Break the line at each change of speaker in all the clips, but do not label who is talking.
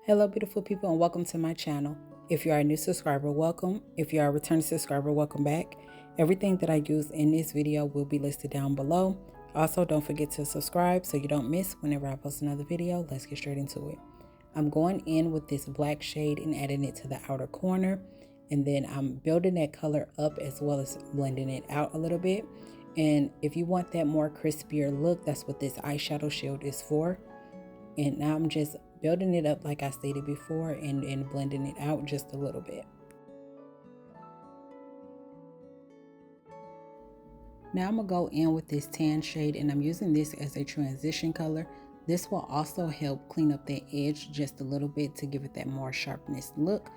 Hello beautiful people and welcome to my channel. If you are a new subscriber, welcome. If you are a returning subscriber, welcome back. Everything that I use in this video will be listed down below. Also, don't forget to subscribe so you don't miss whenever I post another video. Let's get straight into it. I'm going in with this black shade and adding it to the outer corner. And then I'm building that color up as well as blending it out a little bit. And if you want that more crispier look, that's what this eyeshadow shield is for. And now I'm just building it up like I stated before and blending it out just a little bit. Now I'm gonna go in with this tan shade and I'm using this as a transition color. This will also help clean up that edge just a little bit to give it that more sharpness look.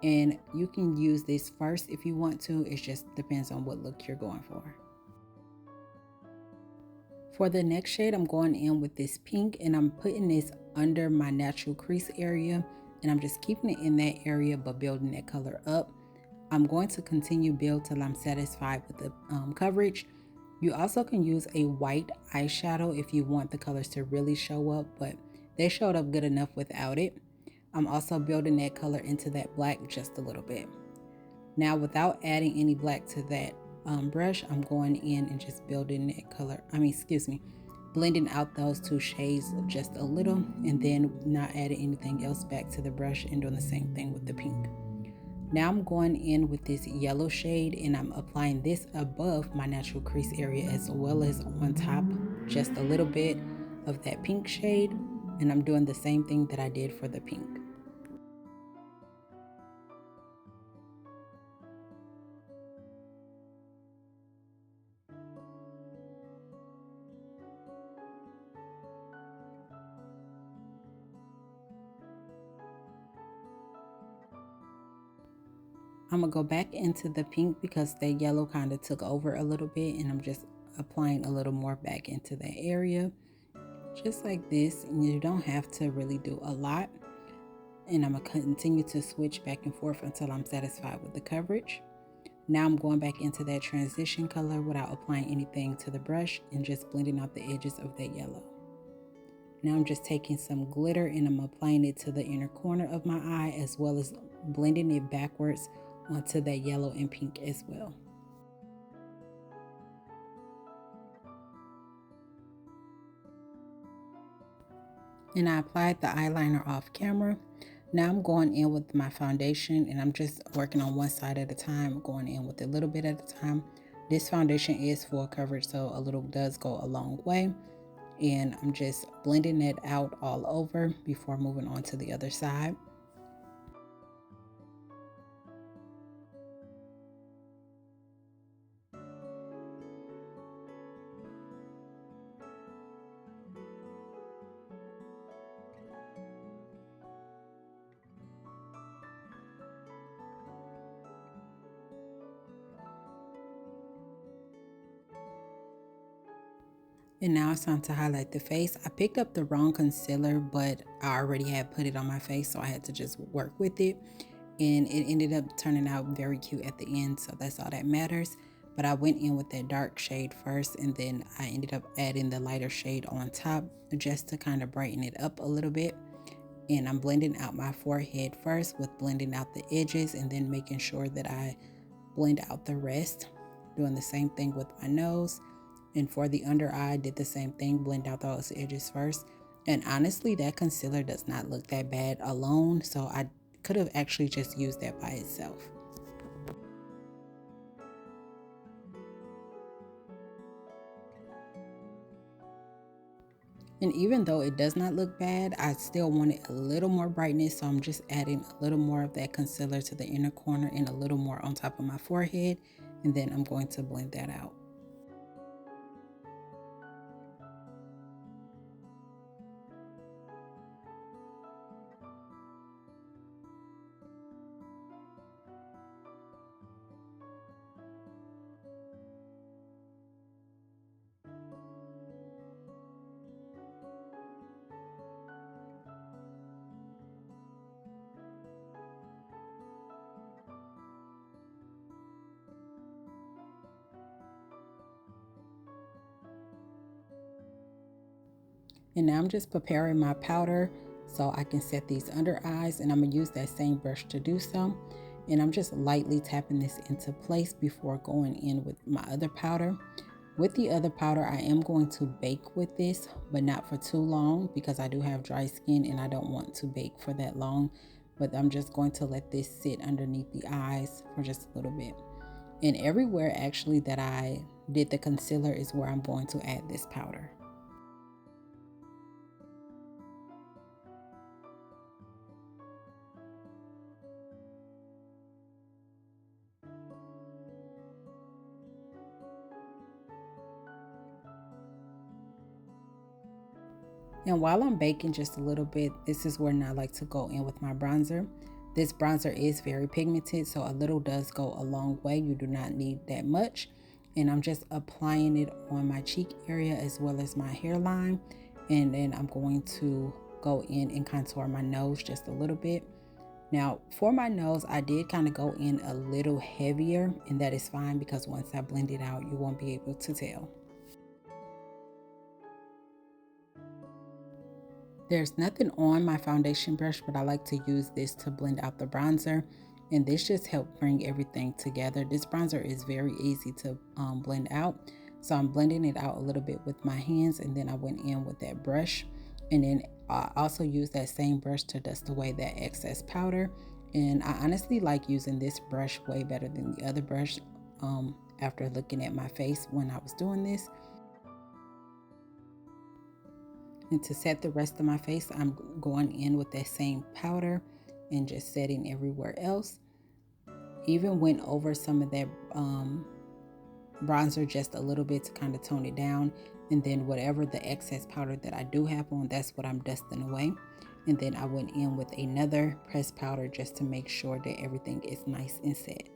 And you can use this first if you want to. It just depends on what look you're going for. For the next shade, I'm going in with this pink and I'm putting this under my natural crease area and I'm just keeping it in that area but building that color up. I'm going to continue build till I'm satisfied with the coverage. You also can use a white eyeshadow if you want the colors to really show up, but they showed up good enough without it. I'm also building that color into that black just a little bit. Now without adding any black to that brush, I'm going in and just building that color, blending out those two shades just a little and then not adding anything else back to the brush and doing the same thing with the pink. Now I'm going in with this yellow shade and I'm applying this above my natural crease area as well as on top, just a little bit of that pink shade, and I'm doing the same thing that I did for the pink. I'm gonna go back into the pink because the yellow kind of took over a little bit and I'm just applying a little more back into that area. Just like this, and you don't have to really do a lot. And I'm gonna continue to switch back and forth until I'm satisfied with the coverage. Now I'm going back into that transition color without applying anything to the brush and just blending out the edges of that yellow. Now I'm just taking some glitter and I'm applying it to the inner corner of my eye as well as blending it backwards onto that yellow and pink as well. And I applied the eyeliner off camera. Now I'm going in with my foundation and I'm just working on one side at a time, going in with a little bit at a time. This foundation is full coverage, so a little does go a long way. And I'm just blending it out all over before moving on to the other side. And now it's time to highlight the face. I picked up the wrong concealer, but I already had put it on my face, so I had to just work with it. And it ended up turning out very cute at the end, so that's all that matters. But I went in with that dark shade first, and then I ended up adding the lighter shade on top just to kind of brighten it up a little bit. And I'm blending out my forehead first with blending out the edges and then making sure that I blend out the rest. Doing the same thing with my nose. And for the under eye, did the same thing, blend out those edges first. And honestly, that concealer does not look that bad alone, so I could have actually just used that by itself. And even though it does not look bad, I still wanted a little more brightness, so I'm just adding a little more of that concealer to the inner corner and a little more on top of my forehead, and then I'm going to blend that out. And now I'm just preparing my powder so I can set these under eyes, and I'm going to use that same brush to do so. And I'm just lightly tapping this into place before going in with my other powder. With the other powder, I am going to bake with this, but not for too long because I do have dry skin and I don't want to bake for that long. But I'm just going to let this sit underneath the eyes for just a little bit. And everywhere actually that I did the concealer is where I'm going to add this powder. And while I'm baking just a little bit, this is where I like to go in with my bronzer. This bronzer is very pigmented, so a little does go a long way. You do not need that much. And I'm just applying it on my cheek area as well as my hairline. And then I'm going to go in and contour my nose just a little bit. Now, for my nose, I did kind of go in a little heavier, and that is fine because once I blend it out, you won't be able to tell. There's nothing on my foundation brush, but I like to use this to blend out the bronzer, and this just helped bring everything together. This bronzer is very easy to blend out, so I'm blending it out a little bit with my hands, and then I went in with that brush, and then I also use that same brush to dust away that excess powder. And I honestly like using this brush way better than the other brush after looking at my face when I was doing this. And to set the rest of my face, I'm going in with that same powder and just setting everywhere else. Even went over some of that bronzer just a little bit to kind of tone it down. And then whatever the excess powder that I do have on, that's what I'm dusting away. And then I went in with another pressed powder just to make sure that everything is nice and set.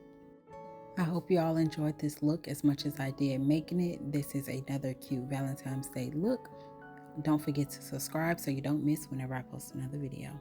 I hope you all enjoyed this look as much as I did making it. This is another cute Valentine's Day look. Don't forget to subscribe so you don't miss whenever I post another video.